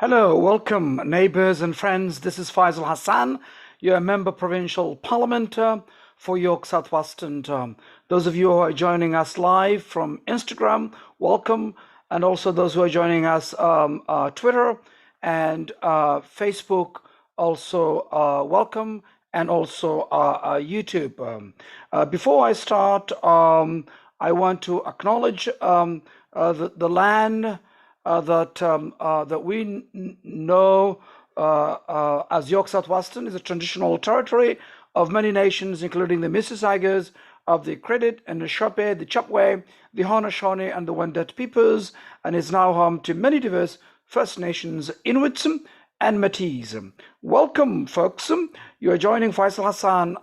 Hello, welcome, neighbours and friends. This is Faisal Hassan, your member provincial parliament for York Southwestern. Those of you who are joining us live from Instagram, welcome, and also those who are joining us Twitter and Facebook, also welcome, and also YouTube. Before I start, I want to acknowledge the land that we know as York Southwestern is a traditional territory of many nations, including the Mississaugas of the Credit and the Shope, the Chapway, the Haudenosaunee, and the Wendat peoples, and is now home to many diverse First Nations, Inuits, and Métis. Welcome, folks. You are joining Faisal Hassan,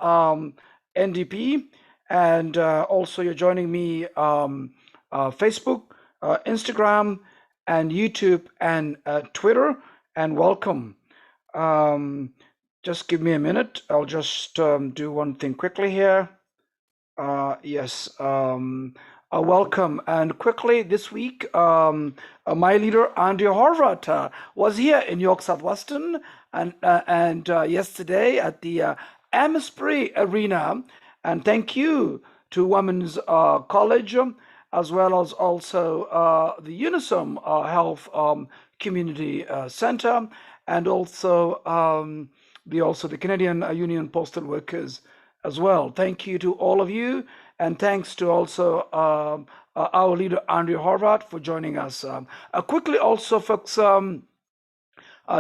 NDP, and also you're joining me Facebook, Instagram, and YouTube and Twitter, and welcome. Just give me a minute. I'll just do one thing quickly here. Yes, welcome. And quickly this week, my leader, Andrea Horvath, was here in York Southwestern and yesterday at the Amesbury Arena. And thank you to Women's College, as well as also the Unisom Health Community Center, and also the Canadian Union Postal Workers as well. Thank you to all of you, and thanks to also our leader Andrea Horvath for joining us. Quickly also, folks,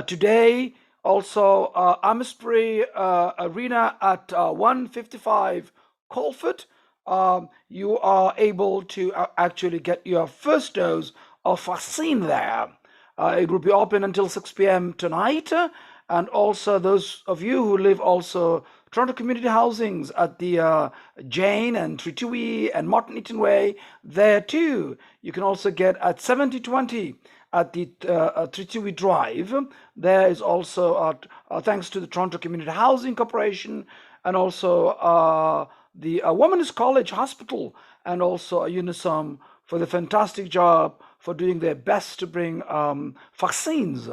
today also Amesbury Arena at 155 Colford. You are able to actually get your first dose of vaccine there. It will be open until 6 p.m. tonight. And also those of you who live also Toronto Community Housings at the Jane and Tritui and Martin Eaton Way, there too. You can also get at 7020 at the Tritui Drive. There is also, thanks to the Toronto Community Housing Corporation, and also the Women's College Hospital, and also Unisom for the fantastic job for doing their best to bring vaccines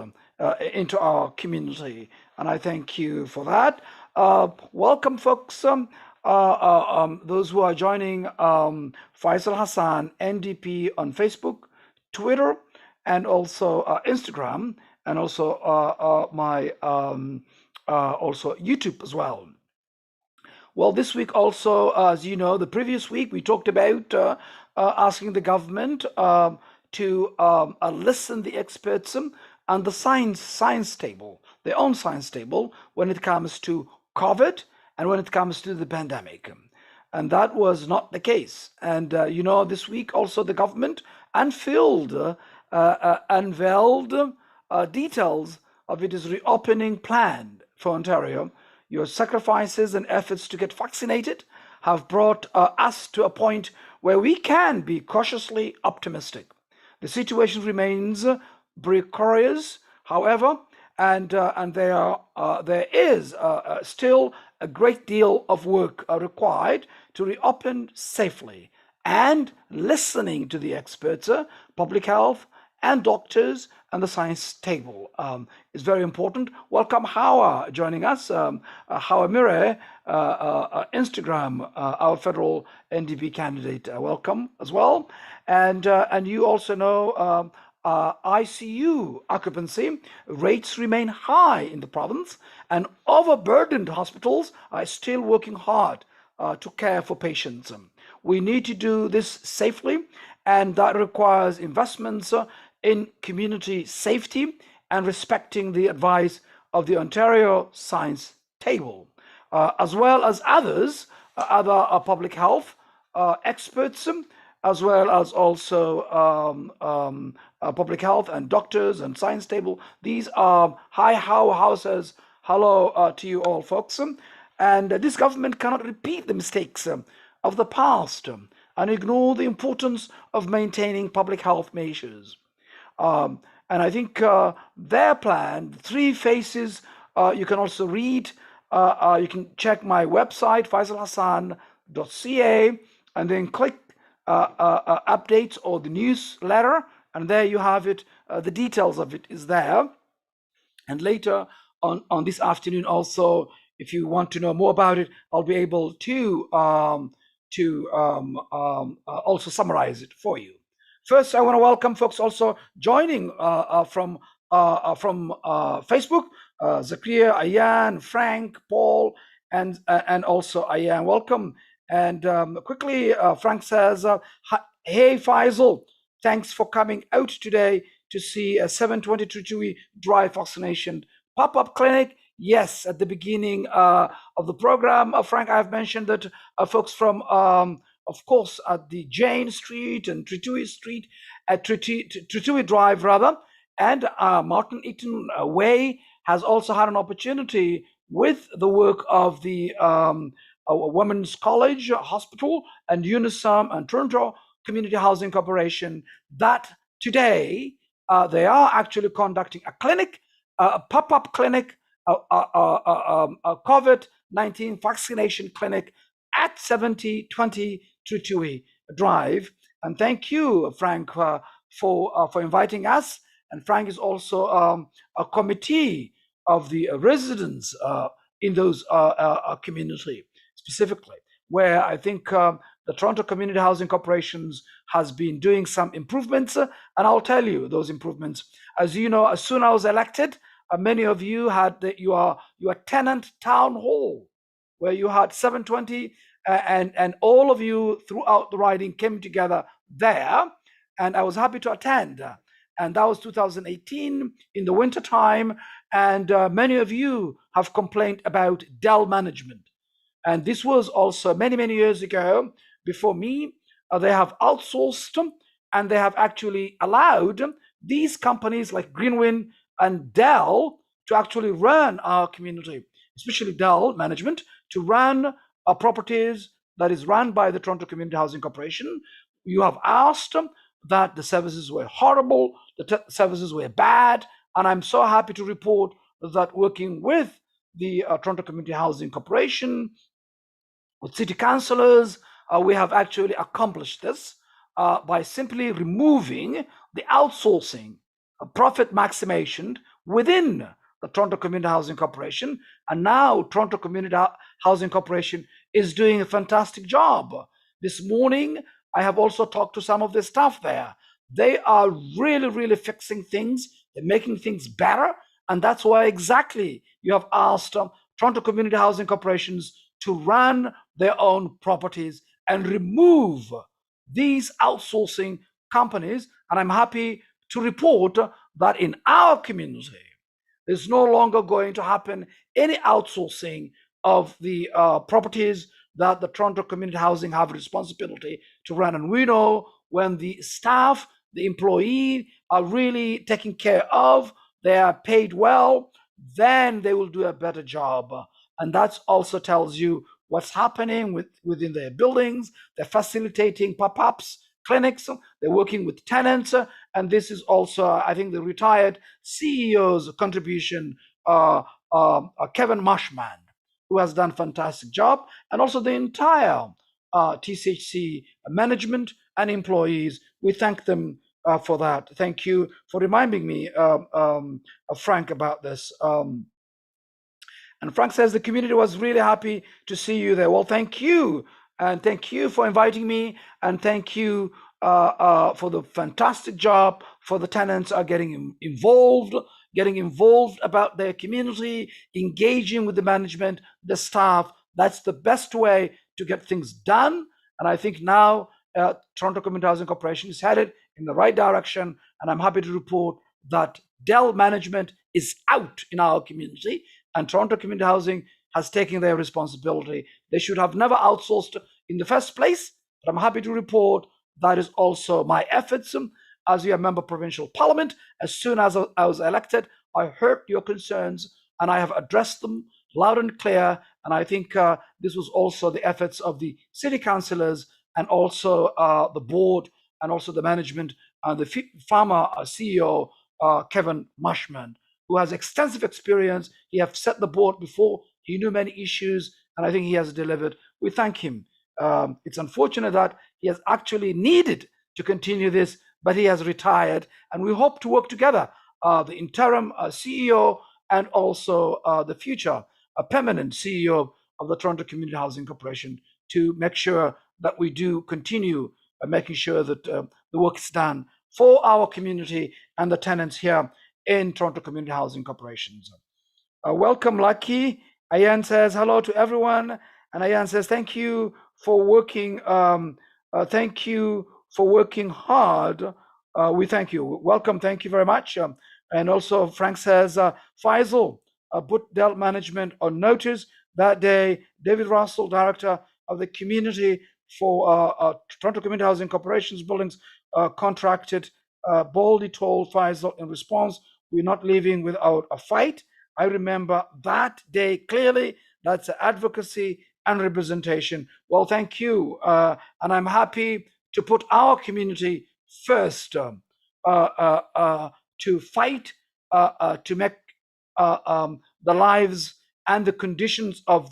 into our community. And I thank you for that. Welcome, folks. Those who are joining Faisal Hassan, NDP, on Facebook, Twitter, and also Instagram, and also my also YouTube as well. Well, this week also, as you know, the previous week we talked about asking the government to listen the experts and the science table, their own science table, when it comes to COVID and when it comes to the pandemic. And that was not the case. And, this week also the government unveiled details of its reopening plan for Ontario. Your sacrifices and efforts to get vaccinated have brought us to a point where we can be cautiously optimistic. The situation remains precarious, however, and there is still a great deal of work required to reopen safely. And listening to the experts, public health, and doctors, and the science table is very important. Welcome, Hawa, joining us. Hawa Mire, Instagram, our federal NDP candidate. Welcome as well. And you also know ICU occupancy rates remain high in the province, and overburdened hospitals are still working hard to care for patients. We need to do this safely, and that requires investments in community safety and respecting the advice of the Ontario Science Table, as well as other public health experts, as well as also public health and doctors and science table. These are high houses. Hello to you all, folks. And this government cannot repeat the mistakes of the past and ignore the importance of maintaining public health measures. And I think their plan, 3 phases, you can also read. You can check my website, faisalhassan.ca, and then click updates or the newsletter, and there you have it. The details of it is there. And later on this afternoon, also, if you want to know more about it, I'll be able to also summarize it for you. First, I want to welcome folks also joining from Facebook: Zakia, Ayan, Frank, Paul, and also Ayan. Welcome. And quickly, Frank says, "Hey Faisal, thanks for coming out today to see a 722 dry vaccination pop-up clinic." Yes, at the beginning of the program, Frank, I've mentioned that folks from, of course, at the Jane Street and Tritui Street, at Tritui Drive rather, and Martin Eaton Way has also had an opportunity with the work of the Women's College Hospital and UNISAM and Toronto Community Housing Corporation that today they are actually conducting a clinic, a pop-up clinic, a COVID-19 vaccination clinic at 7020 Tritui Drive. And thank you, Frank, for inviting us. And Frank is also a committee of the residents in those community specifically, where I think the Toronto Community Housing Corporations has been doing some improvements, and I'll tell you those improvements. As you know, as soon as I was elected, many of you had your tenant town hall, where you had 720, and all of you throughout the riding came together there, and I was happy to attend. And that was 2018 in the winter time, and many of you have complained about Dell management. And this was also many, many years ago before me. They have outsourced and they have actually allowed these companies like Greenwind and Dell to actually run our community, especially Dell management, to run our properties that is run by the Toronto Community Housing Corporation. You have asked that the services were horrible, the services were bad, and I'm so happy to report that working with the Toronto Community Housing Corporation, with city councillors, we have actually accomplished this by simply removing the outsourcing, profit maximization within the Toronto Community Housing Corporation. And now Toronto Community Housing Corporation is doing a fantastic job. This morning, I have also talked to some of the staff there. They are really, really fixing things. They're making things better. And that's why exactly you have asked Toronto Community Housing Corporations to run their own properties and remove these outsourcing companies. And I'm happy to report that in our community, there's no longer going to happen any outsourcing of the properties that the Toronto Community Housing have responsibility to run. And we know when the staff, the employee are really taken care of, they are paid well, then they will do a better job. And that also tells you what's happening within their buildings. They're facilitating pop-ups, clinics, they're working with tenants, and this is also, I think, the retired CEO's contribution, Kevin Marshman, who has done a fantastic job, and also the entire TCHC management and employees. We thank them for that. Thank you for reminding me, Frank, about this. And Frank says the community was really happy to see you there. Well, thank you. And thank you for inviting me. And thank you for the fantastic job for the tenants are getting involved about their community, engaging with the management, the staff. That's the best way to get things done. And I think now Toronto Community Housing Corporation is headed in the right direction. And I'm happy to report that Dell management is out in our community, and Toronto Community Housing has taken their responsibility. They should have never outsourced in the first place, but I'm happy to report that is also my efforts as your member of provincial parliament. As soon as I was elected, I heard your concerns and I have addressed them loud and clear. And I think this was also the efforts of the city councillors and also the board and also the management and the former CEO, Kevin Marshman, who has extensive experience. He has set the board before. He knew many issues, and I think he has delivered. We thank him. It's unfortunate that he has actually needed to continue this, but he has retired, and we hope to work together. The interim CEO and also the future permanent CEO of the Toronto Community Housing Corporation, to make sure that we do continue making sure that the work is done for our community and the tenants here in Toronto Community Housing Corporations. Welcome, Lucky. Ayan says hello to everyone, and Ayan says thank you for working. Thank you for working hard. We thank you. Welcome. Thank you very much. And also, Frank says Faisal put Dell Management on notice that day. David Russell, director of the community for Toronto Community Housing Corporation's buildings, contracted, boldly told Faisal in response, "We're not leaving without a fight." I remember that day clearly. That's advocacy and representation. Well, thank you. And I'm happy to put our community first, to fight to make the lives and the conditions of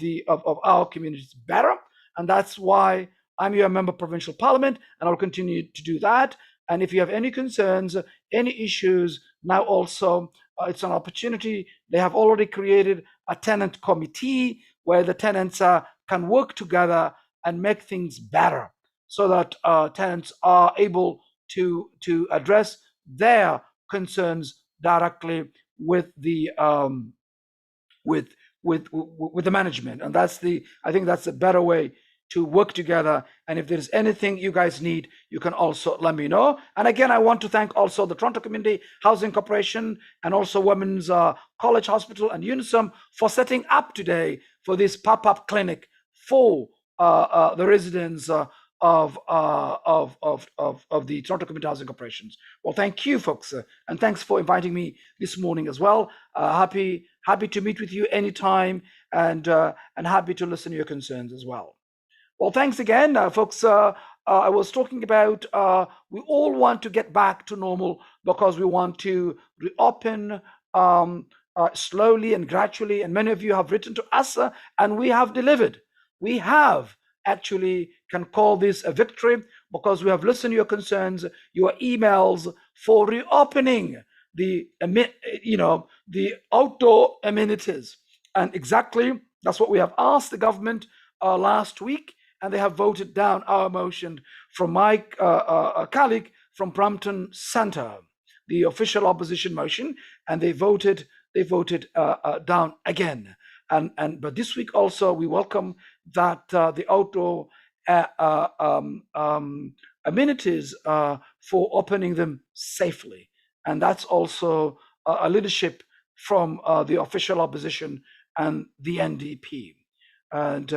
our communities better. And that's why I'm your member of provincial parliament, and I'll continue to do that. And if you have any concerns, any issues, now also it's an opportunity. They have already created a tenant committee where the tenants can work together and make things better, so that tenants are able to address their concerns directly with the with the management. And I think that's a better way to work together. And if there's anything you guys need, you can also let me know. And again, I want to thank also the Toronto Community Housing Corporation and also Women's College Hospital and Unisom for setting up today for this pop-up clinic for the residents of the Toronto Community Housing Corporations. Well, thank you, folks, and thanks for inviting me this morning as well. Happy to meet with you anytime, and happy to listen to your concerns as well. Well, thanks again, folks. I was talking about we all want to get back to normal because we want to reopen slowly and gradually. And many of you have written to us, and we have delivered. We have actually can call this a victory because we have listened to your concerns, your emails for reopening the outdoor amenities. And exactly that's what we have asked the government last week. And they have voted down our motion from my colleague from Brampton Centre, the official opposition motion, and they voted down again. But this week also we welcome that the outdoor amenities for opening them safely, and that's also a leadership from the official opposition and the NDP. And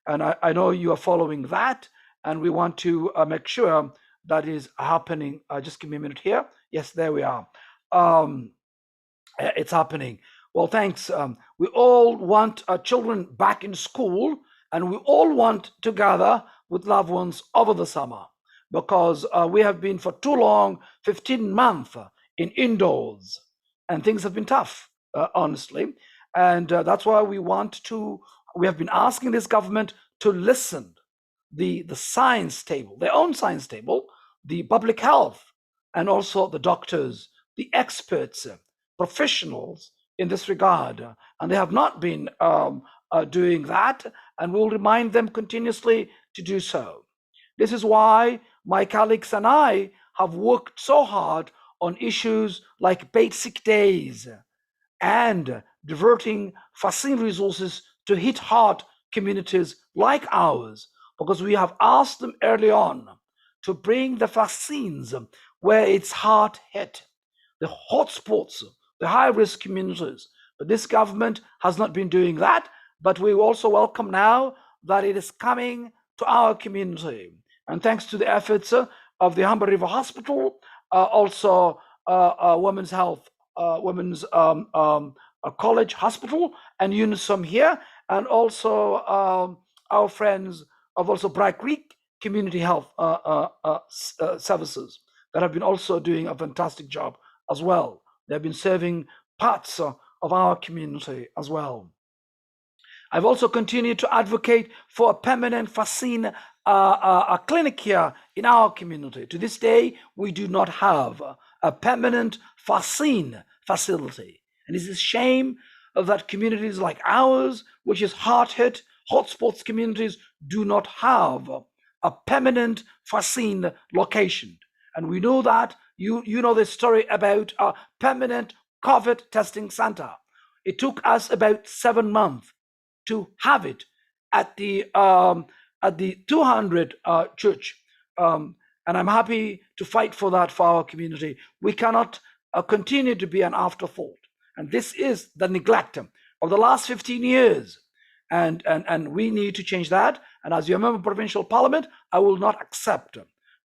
I know you are following that, and we want to make sure that is happening. Just give me a minute here. Yes, there we are. It's happening. Well, thanks. We all want our children back in school, and we all want to gather with loved ones over the summer, because we have been for too long, 15 months in indoors, and things have been tough, honestly. And that's why we have been asking this government to listen the science table, their own science table, the public health, and also the doctors, the experts, professionals in this regard. And they have not been doing that, and we'll remind them continuously to do so. This is why my colleagues and I have worked so hard on issues like paid sick days and diverting vaccine resources to hit hard communities like ours, because we have asked them early on to bring the vaccines where it's hard hit, the hotspots, the high-risk communities. But this government has not been doing that, but we also welcome now that it is coming to our community. And thanks to the efforts of the Humber River Hospital, also Women's Health, Women's College Hospital, and Unisom here, and also our friends of also Bright Creek Community Health Services that have been also doing a fantastic job as well. They've been serving parts of our community as well. I've also continued to advocate for a permanent vaccine a clinic here in our community. To this day, we do not have a permanent vaccine facility. And it's a shame that communities like ours, which is hard hit, hotspots communities, do not have a permanent vaccine location. And we know that you know the story about a permanent COVID testing center. It took us about 7 months to have it at the 200 church. And I'm happy to fight for that for our community. We cannot continue to be an afterthought. And this is the neglect of the last 15 years. And we need to change that. And as your member of provincial parliament, I will not accept.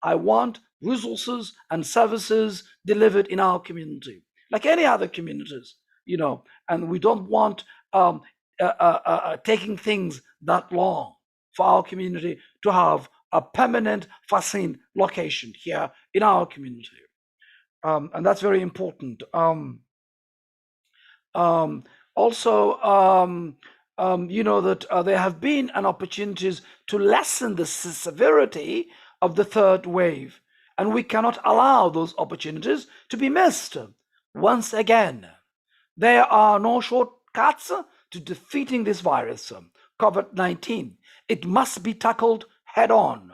I want resources and services delivered in our community, like any other communities, and we don't want taking things that long for our community to have a permanent vaccine location here in our community. And that's very important. Also, that there have been an opportunities to lessen the severity of the third wave, and we cannot allow those opportunities to be missed. Once again, there are no shortcuts to defeating this virus, COVID-19. It must be tackled head on,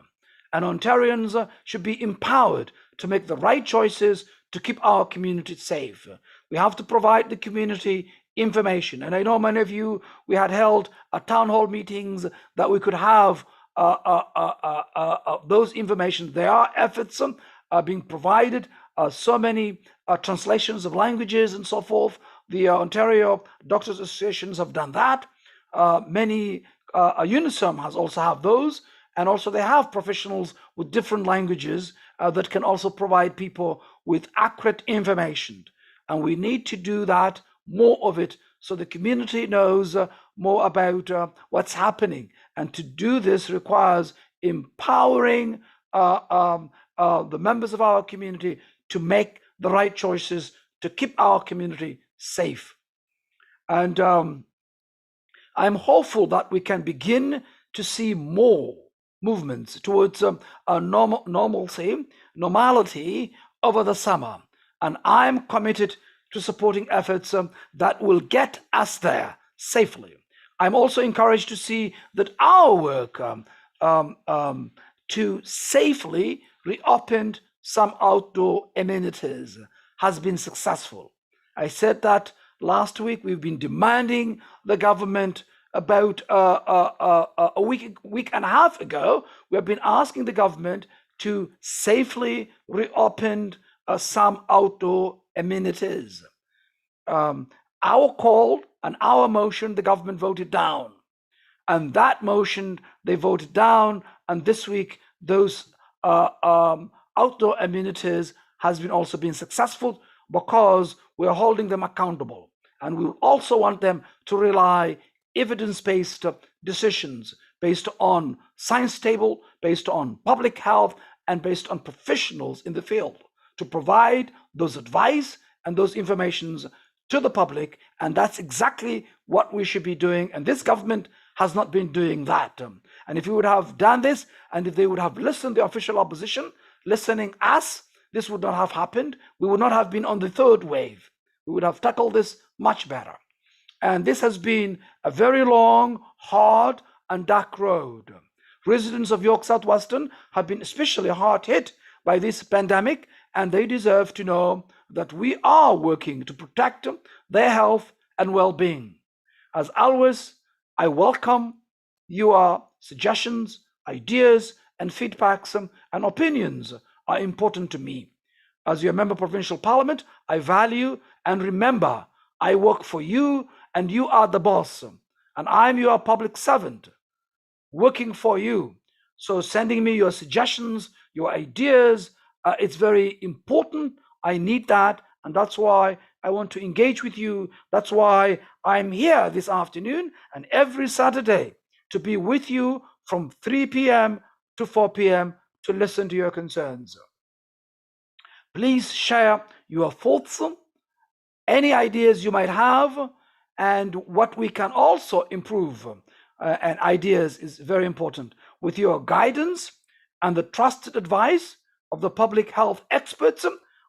and Ontarians should be empowered to make the right choices to keep our community safe. We have to provide the community information. And I know many of you, we had held town hall meetings that we could have those information. There are efforts being provided, so many translations of languages and so forth. The Ontario Doctors Associations have done that. Many UNISOM has also have those, and also they have professionals with different languages that can also provide people with accurate information. And we need to do that, more of it, so the community knows more about what's happening. And to do this requires empowering the members of our community to make the right choices to keep our community safe. And I'm hopeful that we can begin to see more movements towards a normality over the summer. And I'm committed to supporting efforts that will get us there safely. I'm also encouraged to see that our work to safely reopen some outdoor amenities has been successful. I said that last week. We've been demanding the government about a week and a half ago. We have been asking the government to safely reopen some outdoor amenities. Our call and our motion, the government voted down. And that motion, they voted down. And this week, those outdoor amenities has been also been successful because we are holding them accountable. And we also want them to rely evidence-based decisions based on science table, based on public health, and based on professionals in the field to provide those advice and those informations to the public. And that's exactly what we should be doing. And this government has not been doing that. And if we would have done this, and if they would have listened, the official opposition, listening us, this would not have happened. We would not have been on the third wave. We would have tackled this much better. And this has been a very long, hard, and dark road. Residents of York Southwestern have been especially hard hit by this pandemic, and they deserve to know that we are working to protect their health and well-being. As always, I welcome your suggestions, ideas, and feedbacks, and opinions are important to me. As your member of provincial parliament, I value and remember I work for you and you are the boss, and I'm your public servant working for you. So sending me your suggestions, your ideas, it's very important. I need that, and that's why I want to engage with you. That's why I'm here this afternoon and every Saturday to be with you from 3 p.m. to 4 p.m. to listen to your concerns. Please share your thoughts, any ideas you might have, and what we can also improve. And ideas is very important. With your guidance and the trusted advice of the public health experts,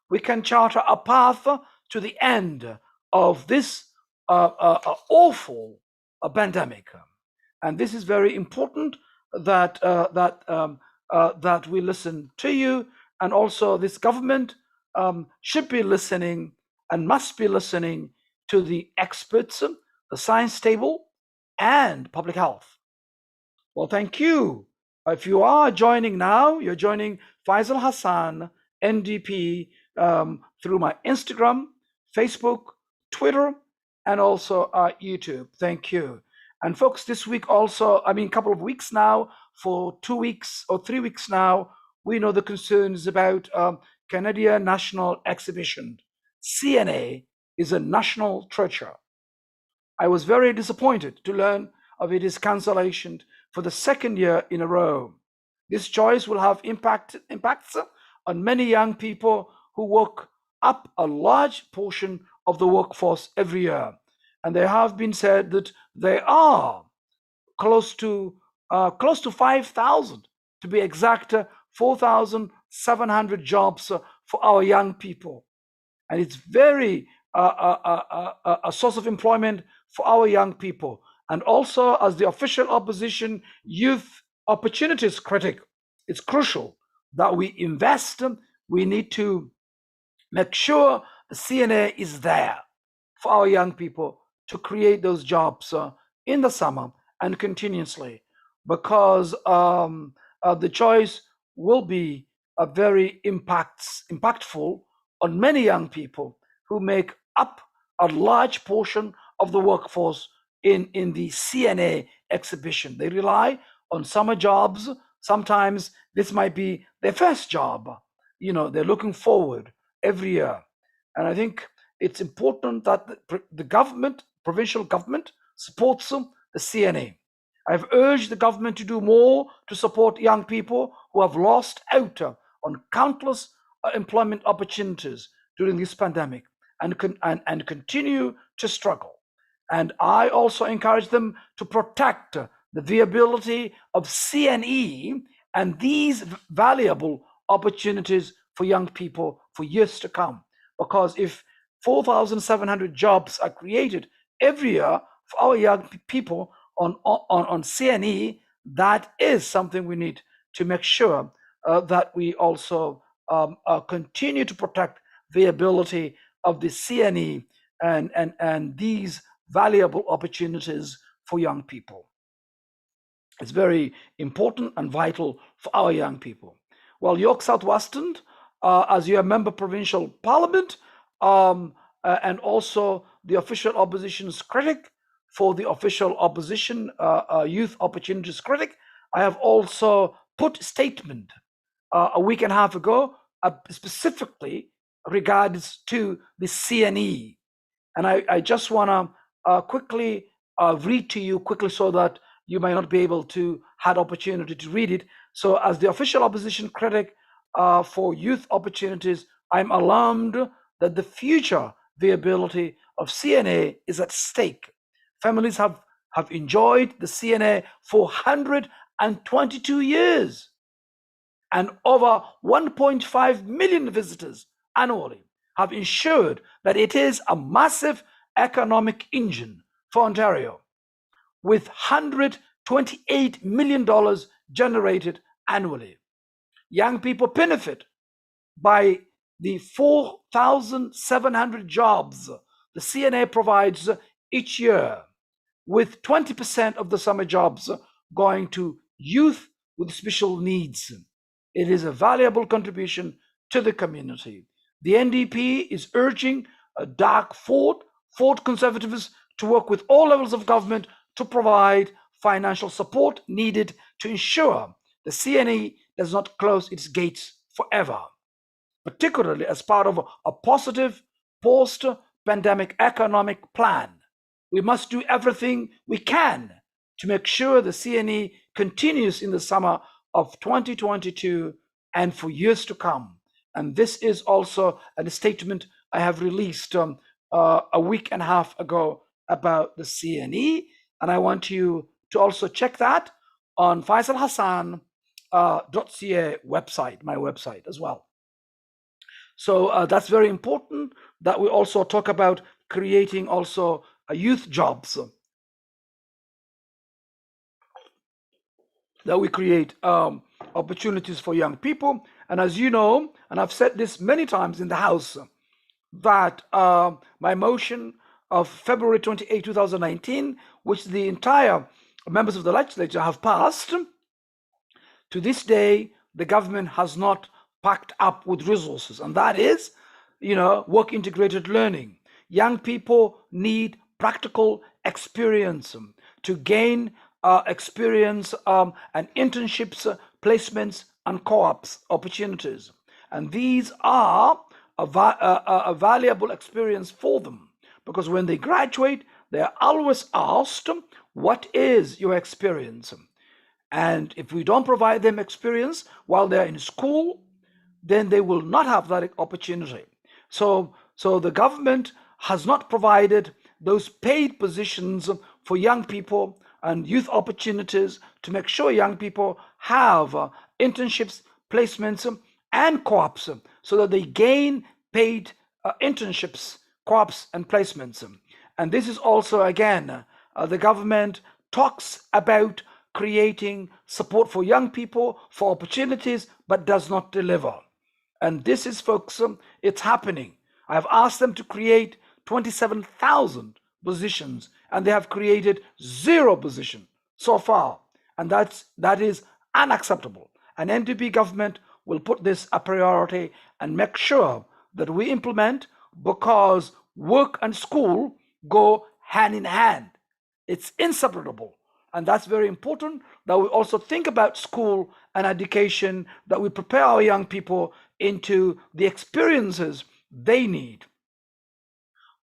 we can charter a path to the end of this awful pandemic. And this is very important that we listen to you, and also this government should be listening and must be listening to the experts, the science table, and public health. Well, thank you. If you are joining now, you're joining Faisal Hassan, NDP, through my Instagram, Facebook, Twitter, and also YouTube. Thank you. And folks, this week also, a couple of weeks now, for 2 weeks or 3 weeks now, we know the concerns about Canadian National Exhibition. CNA is a national treasure. I was very disappointed to learn of its cancellation for the second year in a row. This choice will have impacts on many young people who work up a large portion of the workforce every year. And there have been said that there are close to 5,000, to be exact, 4,700 jobs for our young people. And it's very a source of employment for our young people. And also, as the official opposition youth opportunities critic, it's crucial that we invest. We need to make sure the CNA is there for our young people to create those jobs in the summer and continuously, because the choice will be very impactful on many young people who make up a large portion of the workforce in the CNA exhibition. They rely on summer jobs. Sometimes this might be their first job. They're looking forward every year. And I think it's important that the government, provincial government, supports the CNA. I've urged the government to do more to support young people who have lost out on countless employment opportunities during this pandemic and continue to struggle. And I also encourage them to protect the viability of CNE and these valuable opportunities for young people for years to come. Because if 4,700 jobs are created every year for our young people on CNE, that is something we need to make sure that we also continue to protect the ability of the CNE and these valuable opportunities for young people. It's very important and vital for our young people. Well, York Southwestern, as your member provincial parliament, and also the official opposition's critic for the official opposition youth opportunities critic, I have also put a statement a week and a half ago specifically regards to the CNE. And I just want to quickly read to you quickly so that you might not be able to have opportunity to read it. So as the official opposition critic for youth opportunities, I'm alarmed that the future viability of CNA is at stake. Families have enjoyed the CNA for 122 years, and over 1.5 million visitors annually have ensured that it is a massive economic engine for Ontario, with $128 million generated annually. Young people benefit by the 4,700 jobs the CNA provides each year, with 20% of the summer jobs going to youth with special needs. It is a valuable contribution to the community. The NDP is urging Doug Ford Conservatives to work with all levels of government to provide financial support needed to ensure the CNE does not close its gates forever, particularly as part of a positive post-pandemic economic plan. We must do everything we can to make sure the CNE continues in the summer of 2022 and for years to come. And this is also a statement I have released a week and a half ago about the CNE. And I want you to also check that on faisalhassan.ca website, my website as well. So that's very important that we also talk about creating also youth jobs, that we create opportunities for young people. And as you know, and I've said this many times in the House, that my motion of February 28, 2019, which the entire members of the legislature have passed, to this day, the government has not packed up with resources, and that is, work integrated learning. Young people need practical experience to gain experience and internships, placements, and co-ops opportunities. And these are a valuable experience for them, because when they graduate, they are always asked, what is your experience? And if we don't provide them experience while they're in school, then they will not have that opportunity. So the government has not provided those paid positions for young people and youth opportunities to make sure young people have internships, placements, and co-ops, so that they gain paid internships, co-ops, and placements. And this is also, again, the government talks about creating support for young people for opportunities, but does not deliver. And this is, folks, it's happening. I've asked them to create 27,000 positions, and they have created 0 position so far. And that is unacceptable. An NDP government will put this a priority and make sure that we implement, because work and school go hand in hand. It's inseparable. And that's very important, that we also think about school and education, that we prepare our young people into the experiences they need.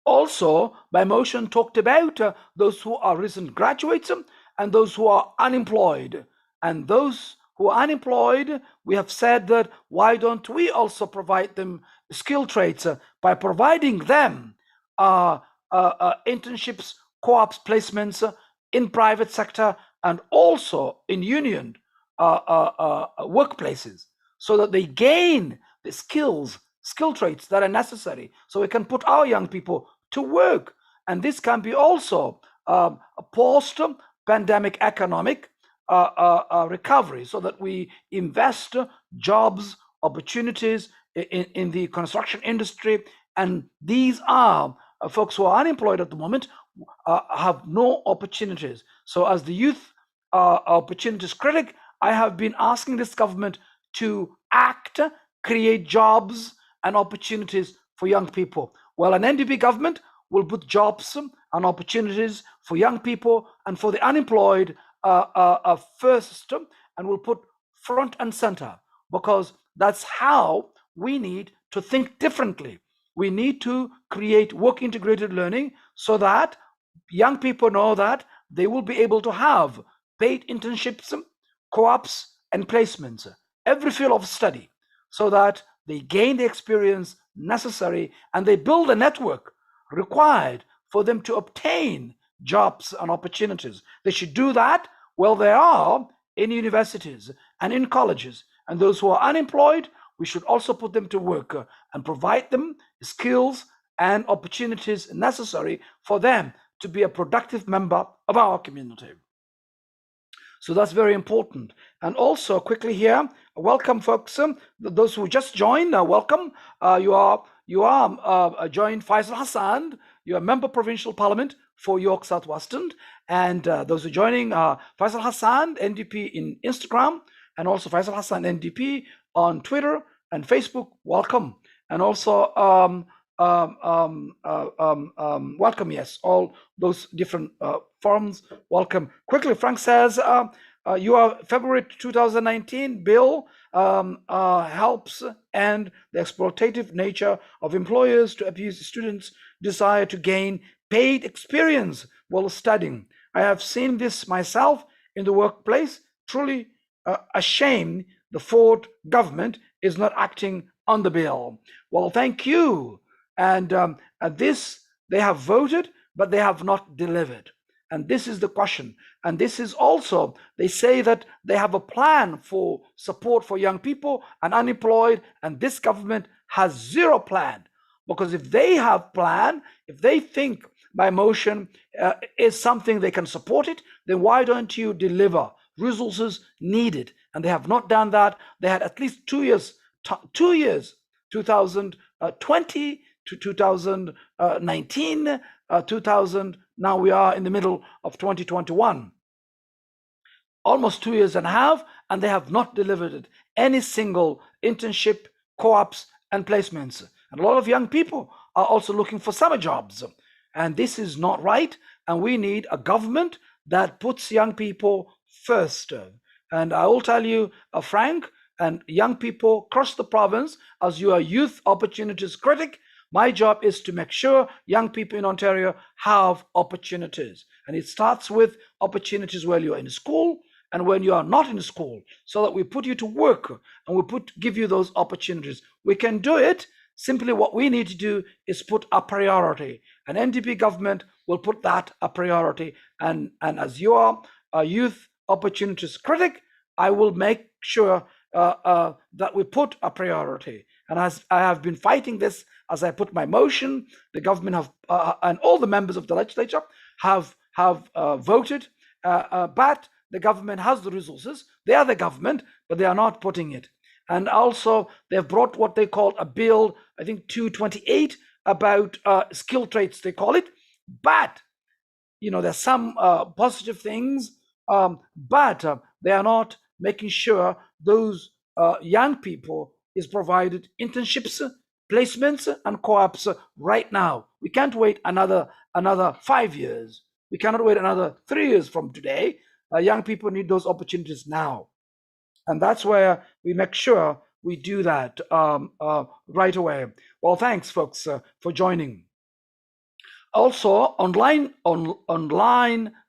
Also, my motion talked about those who are recent graduates and those who are unemployed. And those who are unemployed, we have said that why don't we also provide them skill trades by providing them internships, co-ops, placements in private sector and also in union workplaces, so that they gain the skill traits that are necessary, so we can put our young people to work. And this can be also a post-pandemic economic recovery, so that we invest jobs, opportunities in the construction industry. And these are folks who are unemployed at the moment, have no opportunities. So as the youth opportunities critic, I have been asking this government to act, create jobs and opportunities for young people. Well, an NDP government will put jobs and opportunities for young people and for the unemployed first, and will put front and center, because that's how we need to think differently. We need to create work integrated learning, so that young people know that they will be able to have paid internships, co-ops, and placements, every field of study, so that they gain the experience necessary and they build a network required for them to obtain jobs and opportunities. They should do that while they are in universities and in colleges. And those who are unemployed, we should also put them to work and provide them skills and opportunities necessary for them to be a productive member of our community. So that's very important. And also, quickly here, welcome, folks. Those who just joined, welcome. You are joined Faisal Hassan. You're a member provincial parliament for York Southwestern. And those who are joining, Faisal Hassan, NDP in Instagram, and also Faisal Hassan, NDP on Twitter and Facebook. Welcome. And also, welcome, yes, all those different forums, welcome. Quickly, Frank says, your February 2019 bill helps end the exploitative nature of employers to abuse students' desire to gain paid experience while studying. I have seen this myself in the workplace. Truly a shame the Ford government is not acting on the bill. Well, thank you. And this, they have voted, but they have not delivered. And this is the question. And this is also, they say that they have a plan for support for young people and unemployed, and this government has 0 plan. Because if they have plan, if they think my motion is something they can support it, then why don't you deliver resources needed? And they have not done that. They had at least 2 years, 2020 to 2019, 2000. Now we are in the middle of 2021. Almost 2 years and a half, and they have not delivered any single internship, co-ops, and placements. And a lot of young people are also looking for summer jobs. And this is not right. And we need a government that puts young people first. And I will tell you, Frank, and young people across the province, as you are youth opportunities critic, my job is to make sure young people in Ontario have opportunities. And it starts with opportunities while you're in school and when you are not in school, so that we put you to work and we give you those opportunities. We can do it. Simply what we need to do is put a priority. An NDP government will put that a priority. And as you are a youth opportunities critic, I will make sure that we put a priority. And as I have been fighting this, as I put my motion, the government have and all the members of the legislature have voted, but the government has the resources. They are the government, but they are not putting it. And also, they've brought what they call a bill, I think 228, about skill traits, they call it. But, there's some positive things, but they are not making sure those young people is provided internships, placements, and co-ops right now. We can't wait another 5 years. We cannot wait another 3 years from today. Young people need those opportunities now. And that's where we make sure we do that right away. Well, thanks, folks, for joining. Also, online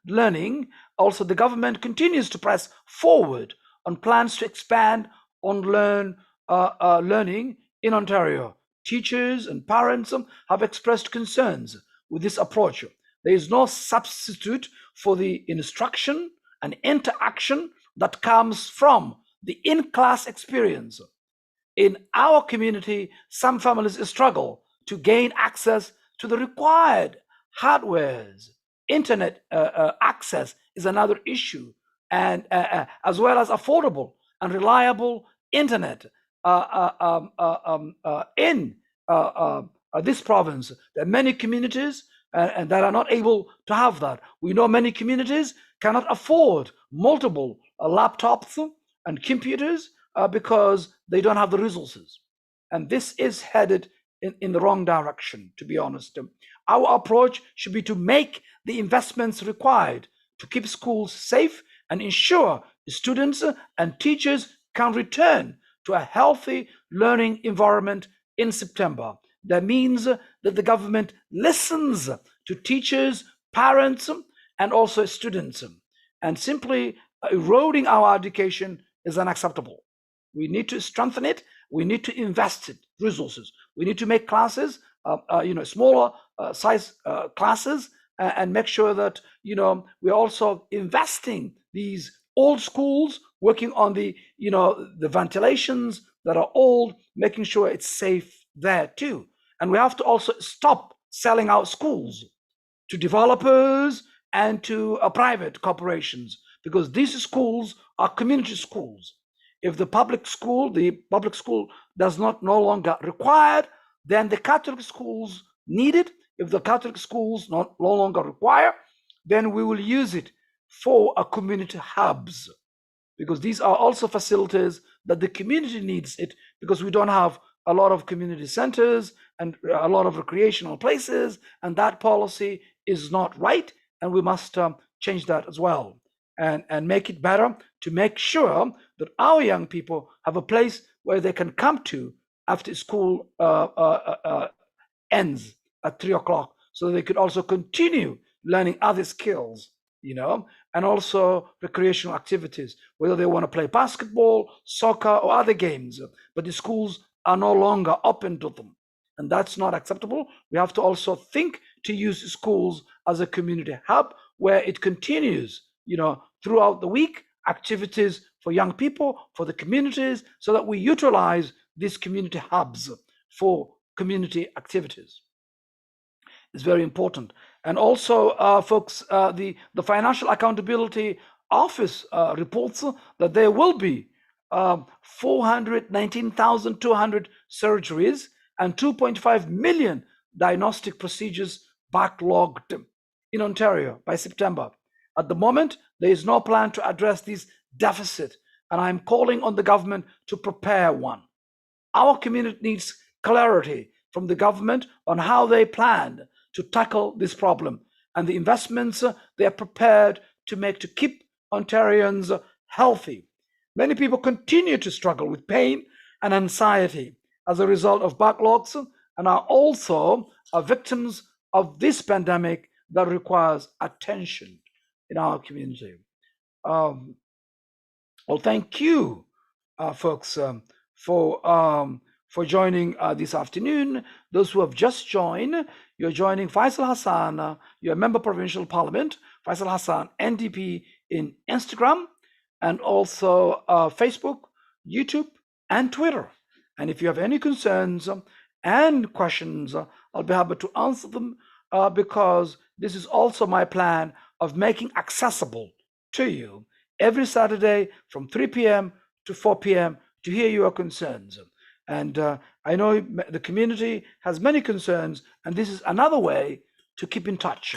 learning, also the government continues to press forward on plans to expand learning in Ontario. Teachers and parents have expressed concerns with this approach. There is no substitute for the instruction and interaction that comes from the in-class experience. In our community, some families struggle to gain access to the required hardwares. Internet access is another issue, and as well as affordable and reliable internet in this province. There are many communities and that are not able to have that. We know many communities cannot afford multiple laptops and computers because they don't have the resources. And this is headed in the wrong direction, to be honest. Our approach should be to make the investments required to keep schools safe and ensure students and teachers can return to a healthy learning environment in September. That means that the government listens to teachers, parents, and also students. And simply eroding our education is unacceptable. We need to strengthen it. We need to invest in resources. We need to make classes, smaller size classes, and make sure that we're also investing these old schools, working on the ventilations that are old, making sure it's safe there too. And we have to also stop selling out schools to developers and to private corporations, because these schools are community schools. If the public school does not no longer required, then the Catholic schools need it. If the Catholic schools no longer require, then we will use it for a community hubs, because these are also facilities that the community needs it, because we don't have a lot of community centers and a lot of recreational places, and that policy is not right, and we must change that as well, and make it better, to make sure that our young people have a place where they can come to after school ends at 3:00, so they could also continue learning other skills, and also recreational activities, whether they want to play basketball, soccer, or other games, but the schools are no longer open to them. And that's not acceptable. We have to also think to use schools as a community hub where it continues, throughout the week, activities for young people, for the communities, so that we utilize these community hubs for community activities. Is very important. And also, folks, the Financial Accountability Office reports that there will be 419,200 surgeries and 2.5 million diagnostic procedures backlogged in Ontario by September. At the moment, there is no plan to address this deficit, and I'm calling on the government to prepare one. Our community needs clarity from the government on how they plan to tackle this problem and the investments they are prepared to make to keep Ontarians healthy. Many people continue to struggle with pain and anxiety as a result of backlogs and are also victims of this pandemic that requires attention in our community. Well, thank you, folks, for joining this afternoon. Those who have just joined, you're joining Faisal Hassan, you're a member of Provincial Parliament, Faisal Hassan, NDP, in Instagram, and also Facebook, YouTube, and Twitter. And if you have any concerns and questions, I'll be happy to answer them because this is also my plan of making accessible to you every Saturday from 3 p.m. to 4 p.m. to hear your concerns. And I know the community has many concerns, and this is another way to keep in touch.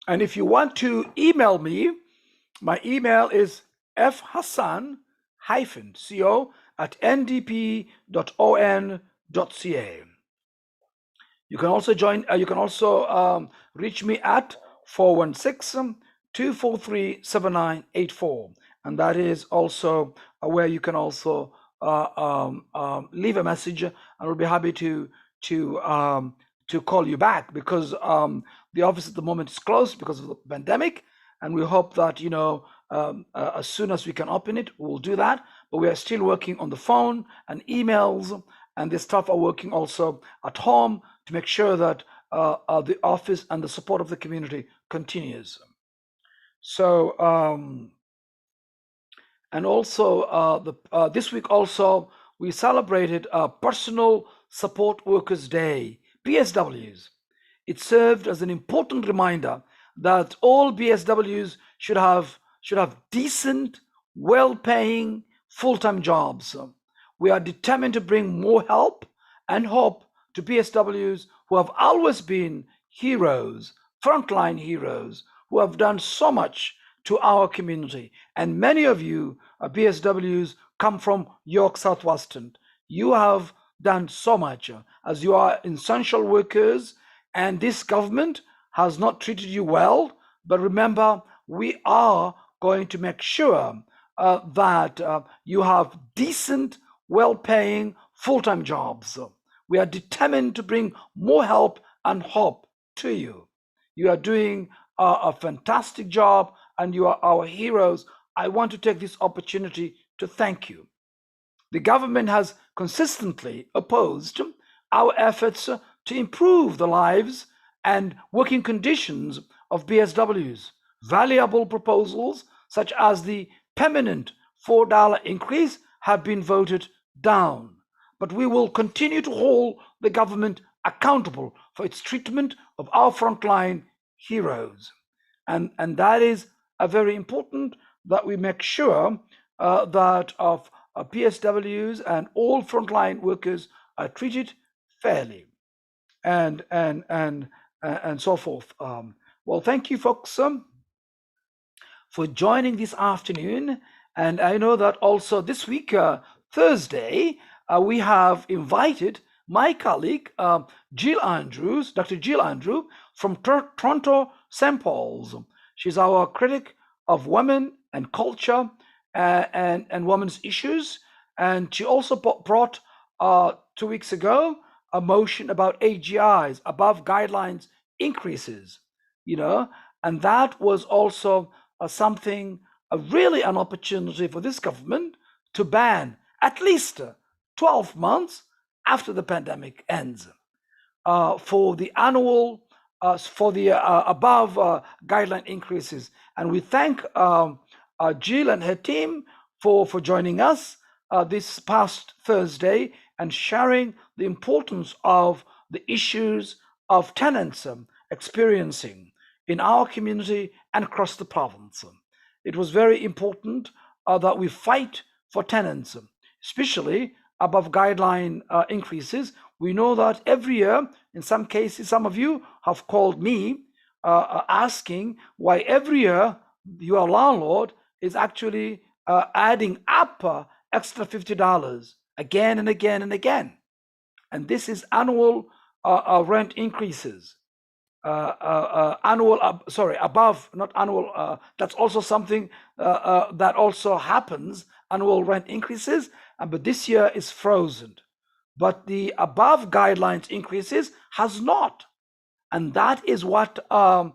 And if you want to email me, my email is fhassan-co@ndp.on.ca. You can also reach me at 416-243-7984. And that is also where you can also leave a message, and we'll be happy to call you back because the office at the moment is closed because of the pandemic, and we hope that as soon as we can open it, we'll do that. But we are still working on the phone and emails, and the staff are working also at home to make sure that the office and the support of the community continues. So, and also this week also we celebrated Personal Support Workers Day, PSWs. It served as an important reminder that all PSWs should have decent, well-paying, full-time jobs. We are determined to bring more help and hope to PSWs who have always been heroes, frontline heroes, who have done so much to our community. And many of you, PSWs, come from York Southwestern. You have done so much as you are essential workers, and this government has not treated you well. But remember, we are going to make sure that you have decent, well-paying, full-time jobs. We are determined to bring more help and hope to you. You are doing a fantastic job, and you are our heroes. I want to take this opportunity to thank you. The government has consistently opposed our efforts to improve the lives and working conditions of PSWs. Valuable proposals such as the permanent $4 increase have been voted down. But we will continue to hold the government accountable for its treatment of our frontline heroes. And that is very important, that we make sure that of PSWs and all frontline workers are treated fairly, and so forth. Well, thank you, folks, for joining this afternoon. And I know that also this week, Thursday, we have invited my colleague, Jill Andrews, Dr. Jill Andrew from Toronto St. Paul's. She's our critic of women and culture and women's issues. And she also brought 2 weeks ago a motion about AGIs, above guidelines increases, and that was also something, really an opportunity for this government to ban at least 12 months after the pandemic ends for the annual, for the above guideline increases. And we thank Jill and her team for joining us. this past Thursday and sharing the importance of the issues of tenants experiencing in our community and across the province. It was very important that we fight for tenants, especially above guideline increases. We know that every year, in some cases, some of you have called me asking why every year your landlord is actually adding up extra $50 again and again and again. And this is annual rent increases. Above, not annual, that's also something that also happens, annual rent increases, but this year is frozen. But the above guidelines increases has not. And that is what Dr.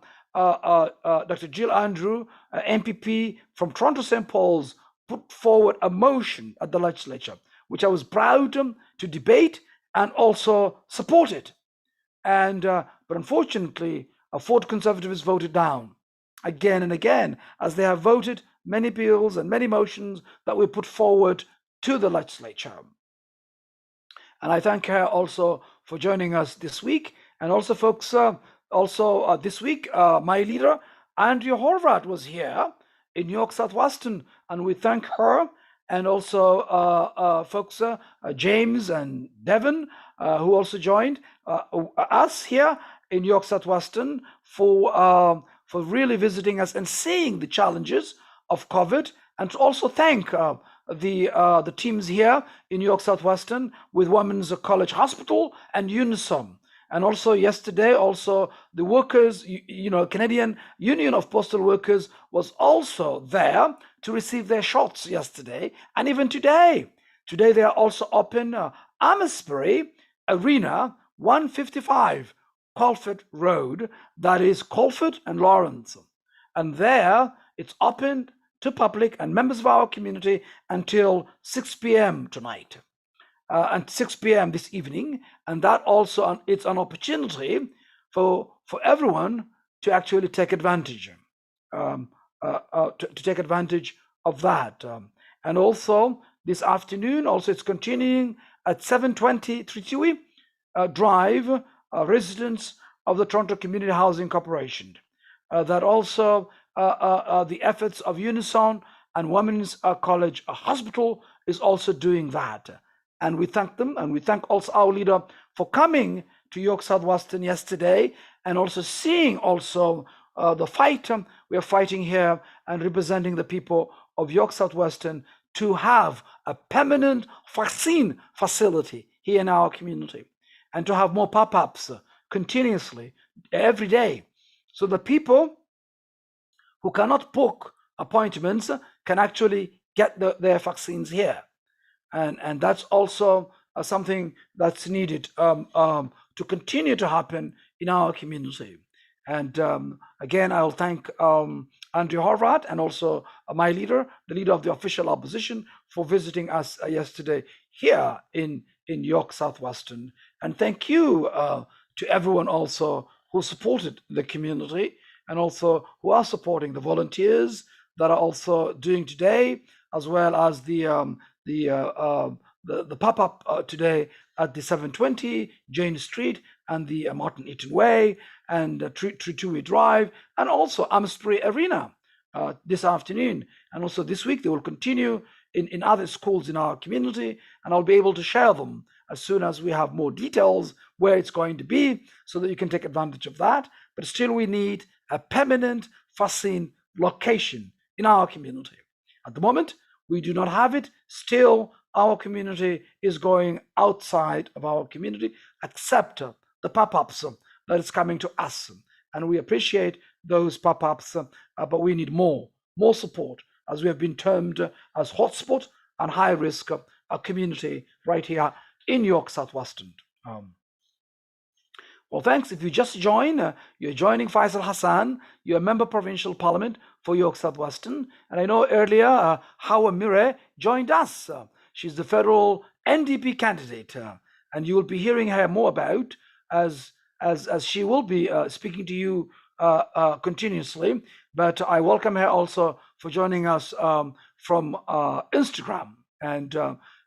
Jill Andrew, MPP from Toronto St. Paul's, put forward a motion at the legislature, which I was proud to debate and also support it. And but unfortunately, Ford Conservatives voted down again and again, as they have voted many bills and many motions that we put forward to the legislature. And I thank her also for joining us this week. And also, folks, this week, my leader, Andrea Horvath, was here in New York Southwestern, and we thank her. And also, folks, James and Devon, who also joined us here in New York Southwestern for really visiting us and seeing the challenges of COVID, and to also thank the teams here in New York Southwestern with Women's College Hospital and Unisom. And also yesterday, also the workers, Canadian Union of Postal Workers was also there to receive their shots yesterday. And even today they are also open Amesbury Arena, 155 Colford Road, that is Colford and Lawrence. And there it's open to public and members of our community until 6 p.m. tonight. And 6 p.m. this evening, and that also it's an opportunity for everyone to actually take advantage, to take advantage of that. And also this afternoon, also it's continuing at 720 Tritiwi Drive, residents of the Toronto Community Housing Corporation. That also the efforts of Unison and Women's College Hospital is also doing that. And we thank them, and we thank also our leader for coming to York Southwestern yesterday, and also seeing also the fight we are fighting here and representing the people of York Southwestern to have a permanent vaccine facility here in our community, and to have more pop-ups continuously every day, so the people who cannot book appointments can actually get their vaccines here. And that's also something that's needed to continue to happen in our community. And again, I'll thank Andrea Horvath and also my leader, the leader of the official opposition, for visiting us yesterday here in York Southwestern. And thank you to everyone also who supported the community, and also who are supporting the volunteers that are also doing today, as well as the pop-up today at the 720 Jane Street and the Martin Eaton Way and Trituwi Drive, and also Amesbury Arena this afternoon. And also this week they will continue in other schools in our community, and I'll be able to share them as soon as we have more details where it's going to be, so that you can take advantage of that. But still, we need a permanent vaccine location in our community. At the moment, we do not have it. Still, our community is going outside of our community, except the pop-ups that is coming to us. And we appreciate those pop-ups, but we need more support, as we have been termed as hotspot and high-risk community right here in York Southwestern. Well, thanks. If you just join, you're joining Faisal Hassan. You're a member of Provincial Parliament for York Southwestern. And I know earlier, Hawa Mire joined us. She's the federal NDP candidate. And you will be hearing her more about as she will be speaking to you continuously. But I welcome her also for joining us from Instagram. and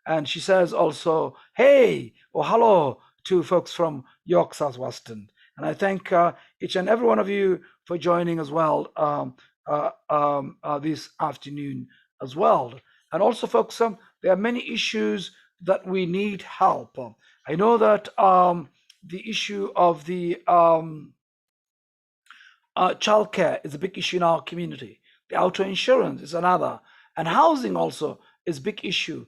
and she says also, "Hey" or "Hello" to folks from York, Southwestern. And I thank each and every one of you for joining as well this afternoon as well. And also, folks, there are many issues that we need help. I know that the issue of the childcare is a big issue in our community. The auto insurance is another, and housing also is a big issue.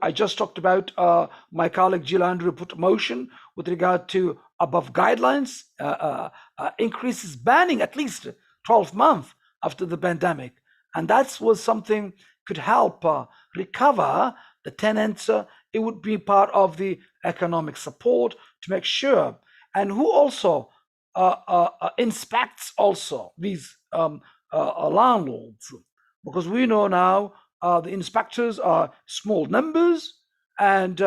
I just talked about my colleague Jill Andrew put a motion with regard to above guidelines increases banning at least 12 months after the pandemic, and that was something could help recover the tenants. It would be part of the economic support to make sure, and who also inspects also these landlords, because we know now the inspectors are small numbers, and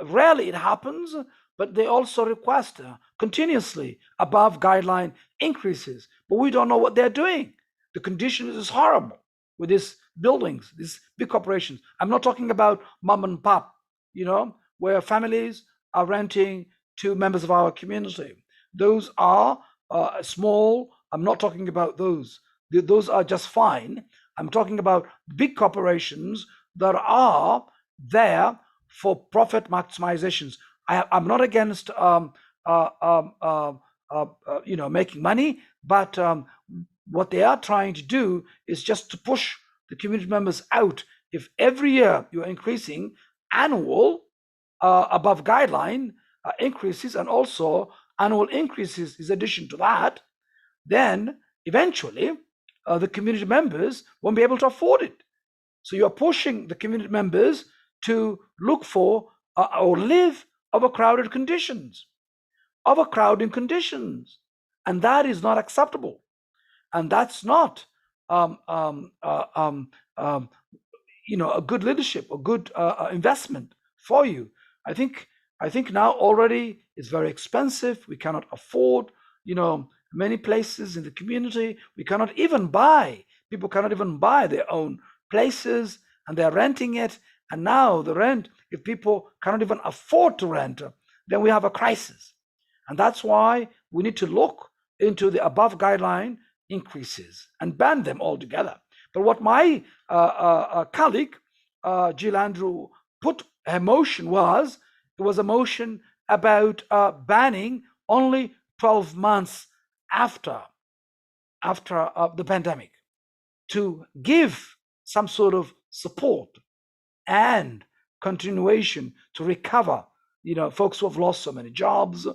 rarely it happens, but they also request continuously above guideline increases, but we don't know what they're doing. The condition is horrible with these buildings, these big corporations. I'm not talking about mom and pop, where families are renting to members of our community. Those are small. I'm not talking about those. Those are just fine. I'm talking about big corporations that are there for profit maximizations. I'm not against making money, but what they are trying to do is just to push the community members out. If every year you're increasing annual above guideline increases, and also annual increases is addition to that, then eventually the community members won't be able to afford it. So you are pushing the community members to look for or live overcrowding conditions, and that is not acceptable, and that's not a good leadership, a good investment for you. I think now already it's very expensive. We cannot afford, many places in the community. We cannot even buy. People cannot even buy their own places, and they're renting it. And now the rent, if people cannot even afford to rent, then we have a crisis. And that's why we need to look into the above guideline increases and ban them altogether. But what my colleague, Jill Andrew, put her motion was, it was a motion about banning only 12 months after the pandemic, to give some sort of support and continuation to recover. Folks who have lost so many jobs,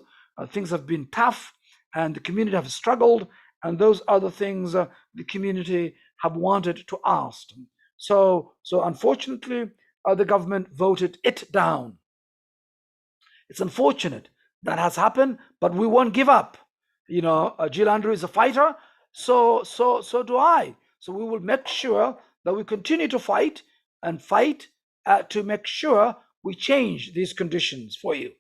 things have been tough, and the community have struggled, and those are the things the community have wanted to ask. So unfortunately, the government voted it down. It's unfortunate that has happened, but we won't give up. Jill Andrew is a fighter, so do I. So we will make sure that we continue to fight to make sure we change these conditions for you.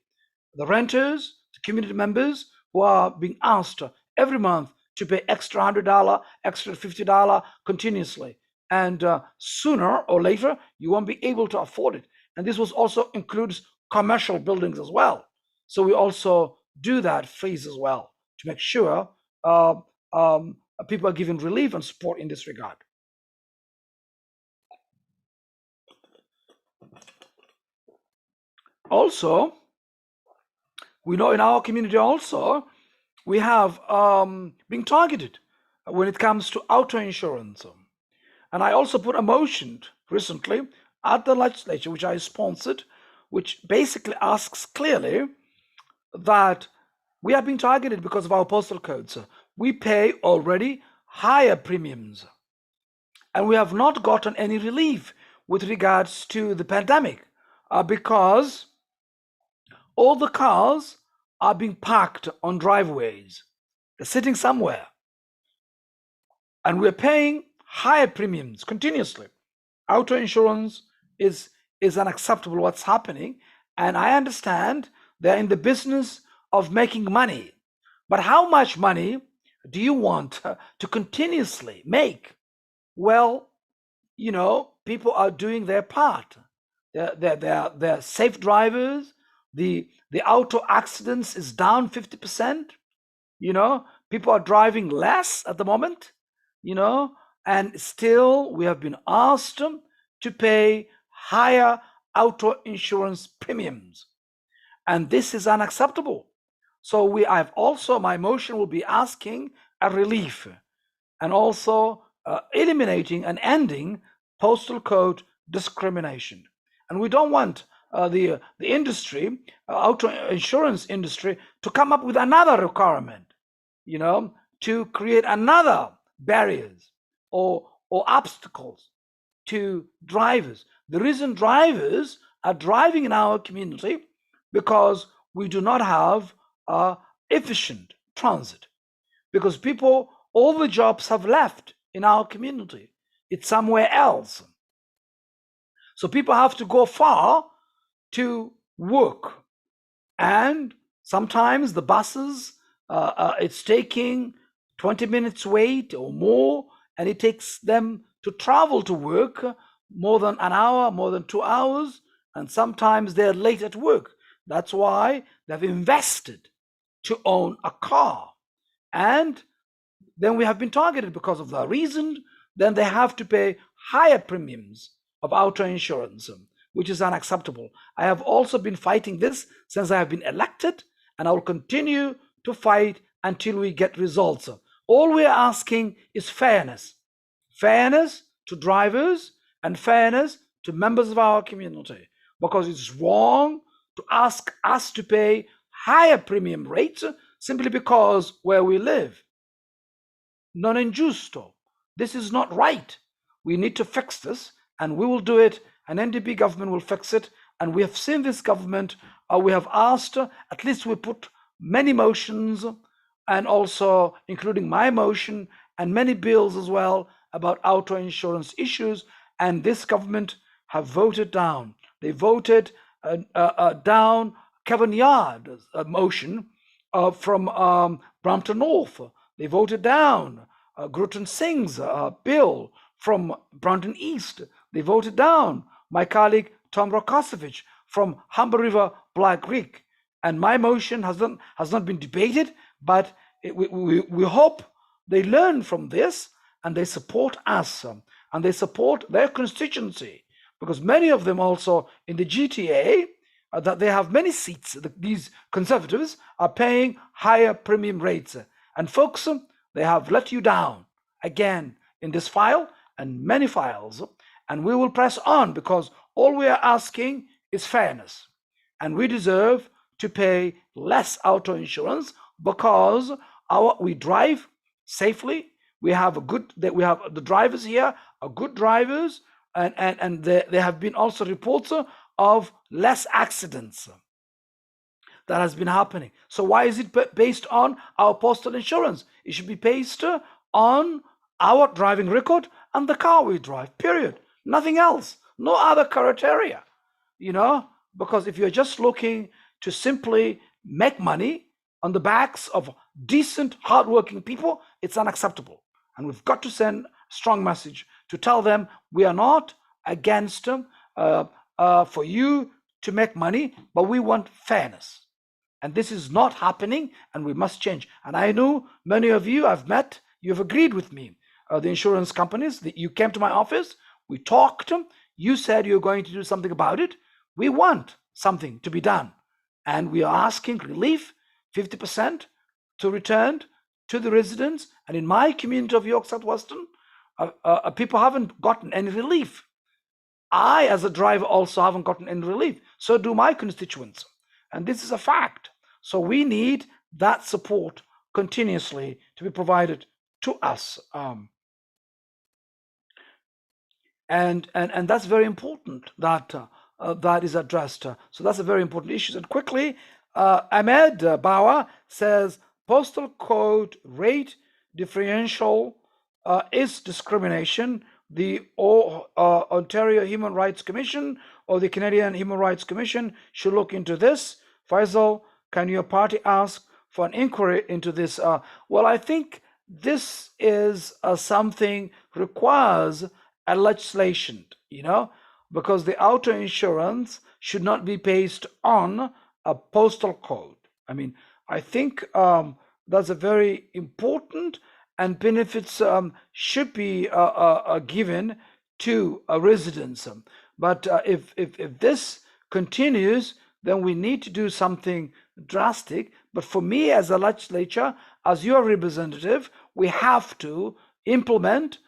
The renters, the community members who are being asked every month to pay extra $100, extra $50 continuously. And sooner or later, you won't be able to afford it. And this was also includes commercial buildings as well. So we also do that phase as well to make sure people are given relief and support in this regard. Also, we know in our community also, we have been targeted when it comes to auto insurance. And I also put a motion recently at the legislature, which I sponsored, which basically asks clearly that we have been targeted because of our postal codes. We pay already higher premiums, and we have not gotten any relief with regards to the pandemic because all the cars are being parked on driveways. They're sitting somewhere, and we're paying higher premiums continuously. Auto insurance is unacceptable what's happening, and I understand they're in the business of making money, but how much money do you want to continuously make? Well, people are doing their part. they're safe drivers. The auto accidents is down 50%. People are driving less at the moment, you know, and still we have been asked to pay higher auto insurance premiums. And this is unacceptable. So my motion will be asking a relief and also eliminating and ending postal code discrimination. And we don't want the industry, auto insurance industry, to come up with another requirement, to create another barriers or obstacles to drivers. The reason drivers are driving in our community because we do not have efficient transit, because all the jobs have left in our community. It's somewhere else. So people have to go far to work. And sometimes the buses, it's taking 20 minutes wait or more, and it takes them to travel to work more than an hour, more than 2 hours, and sometimes they're late at work. That's why they've invested to own a car. And then we have been targeted because of that reason. Then they have to pay higher premiums of auto insurance, which is unacceptable. I have also been fighting this since I have been elected, and I will continue to fight until we get results. All we are asking is fairness. Fairness to drivers and fairness to members of our community, because it's wrong to ask us to pay higher premium rates simply because where we live. Non injusto. This is not right. We need to fix this, and we will do it. An NDP government will fix it. And we have seen this government, we have asked, at least we put many motions, and also including my motion and many bills as well about auto insurance issues. And this government have voted down. They voted down Kevin Yard's motion from Brampton North. They voted down Gruton Singh's bill from Brampton East. They voted down my colleague Tom Rokosevich from Humber River Black Creek. And my motion has not been debated, but we hope they learn from this and they support us and they support their constituency, because many of them also in the GTA, that they have many seats. These conservatives are paying higher premium rates. And folks, they have let you down again in this file and many files. And we will press on, because all we are asking is fairness. And we deserve to pay less auto insurance because we drive safely. We have the drivers here are good drivers, and there have been also reports of less accidents that has been happening. So why is it based on our postal insurance? It should be based on our driving record and the car we drive, period. Nothing else, no other criteria, because if you're just looking to simply make money on the backs of decent, hardworking people, it's unacceptable. And we've got to send a strong message to tell them we are not against them for you to make money, but we want fairness. And this is not happening, and we must change. And I know many of you I've met, you've agreed with me. The insurance companies, you came to my office, we talked, you said you're going to do something about it. We want something to be done. And we are asking relief, 50% to return to the residents. And in my community of York Southwestern, people haven't gotten any relief. I, as a driver, also haven't gotten any relief. So do my constituents. And this is a fact. So we need that support continuously to be provided to us. And that's very important that that is addressed. So that's a very important issue. And quickly, Ahmed Bauer says postal code rate differential is discrimination. The Ontario Human Rights Commission or the Canadian Human Rights Commission should look into this. Faisal, can your party ask for an inquiry into this? Well, I think this is something requires a legislation. because the auto insurance should not be based on a postal code. I mean, I think that's a very important, and benefits should be given to residents. But if this continues, then we need to do something drastic. But for me, as a legislature, as your representative, we have to implement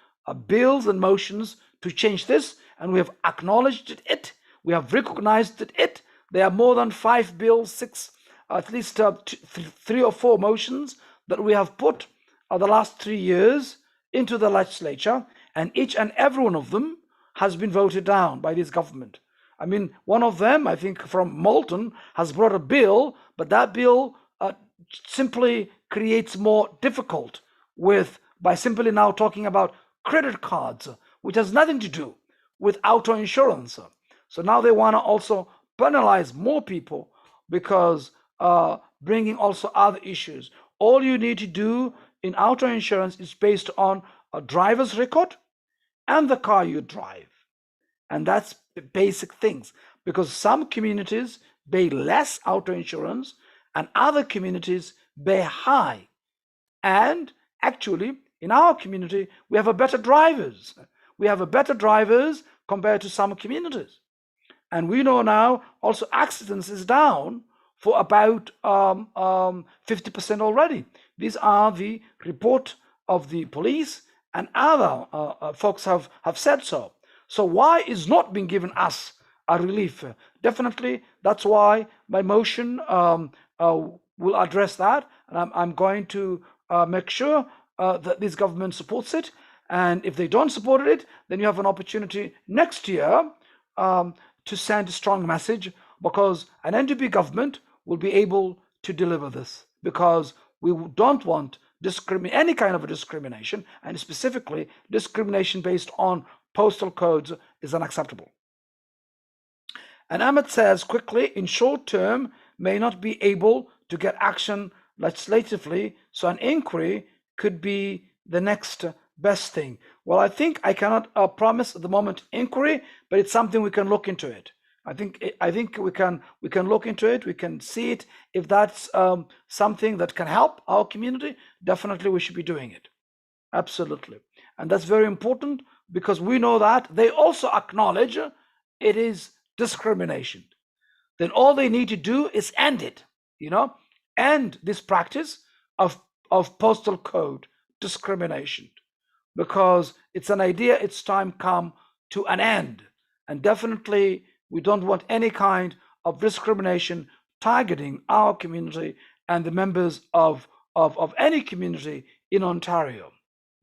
bills and motions to change this, and we have acknowledged it. We have recognized it. There are more than 5 bills, 6, at least 3 or 4 motions that we have put the last 3 years into the legislature, and each and every one of them has been voted down by this government. I mean, one of them, I think from Malton, has brought a bill, but that bill simply creates more difficult by simply now talking about credit cards, which has nothing to do with auto insurance. So now they want to also penalize more people because bringing also other issues. All you need to do in auto insurance is based on a driver's record and the car you drive. And that's basic things, because some communities pay less auto insurance and other communities pay high. And actually, in our community, we have a better drivers. We have a better drivers compared to some communities. And we know now also accidents is down for about 50% already. These are the report of the police, and other folks have said so. So why is not being given us a relief? Definitely, that's why my motion will address that, and I'm going to make sure that this government supports it. And if they don't support it, then you have an opportunity next year to send a strong message, because an NDP government will be able to deliver this, because we don't want any kind of a discrimination, and specifically discrimination based on postal codes is unacceptable. And Ahmed says quickly, in short term, may not be able to get action legislatively, so an inquiry could be the next best thing. Well, I think I cannot promise at the moment inquiry, but it's something we can look into it. I think we can look into it. We can see it. If that's something that can help our community, definitely we should be doing it. Absolutely. And that's very important, because we know that they also acknowledge it is discrimination. Then all they need to do is end it, end this practice of postal code discrimination, because it's an idea, it's time come to an end. And definitely we don't want any kind of discrimination targeting our community and the members of any community in Ontario.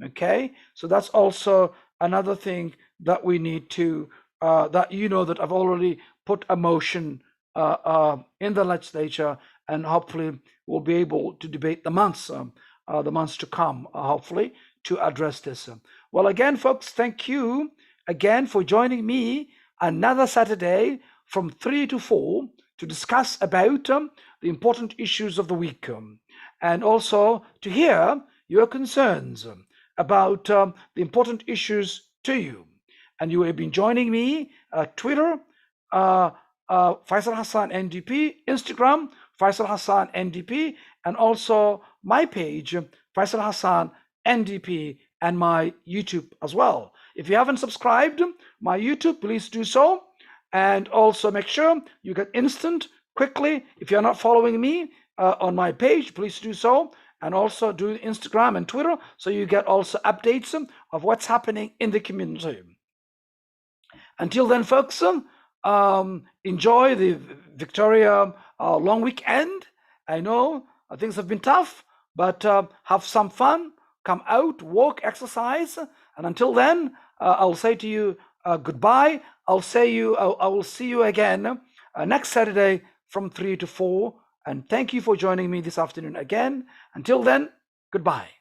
Okay, so that's also another thing that we need to that that I've already put a motion in the legislature, and hopefully we'll be able to debate the months to come, hopefully, to address this. Well, again, folks, thank you again for joining me another Saturday from 3 to 4 to discuss about the important issues of the week, and also to hear your concerns about the important issues to you. And you have been joining me Twitter, Faisal Hassan NDP, Instagram, Faisal Hassan NDP, and also my page, Faisal Hassan NDP, and my YouTube as well. If you haven't subscribed my YouTube, please do so. And also make sure you get instant quickly. If you're not following me on my page, please do so. And also do Instagram and Twitter, so you get also updates of what's happening in the community. Until then, folks, enjoy the Victoria long weekend. I know things have been tough, but have some fun. Come out, walk, exercise. And until then, I'll say to you goodbye. I will see you again next Saturday from 3 to 4. And thank you for joining me this afternoon again. Until then, goodbye.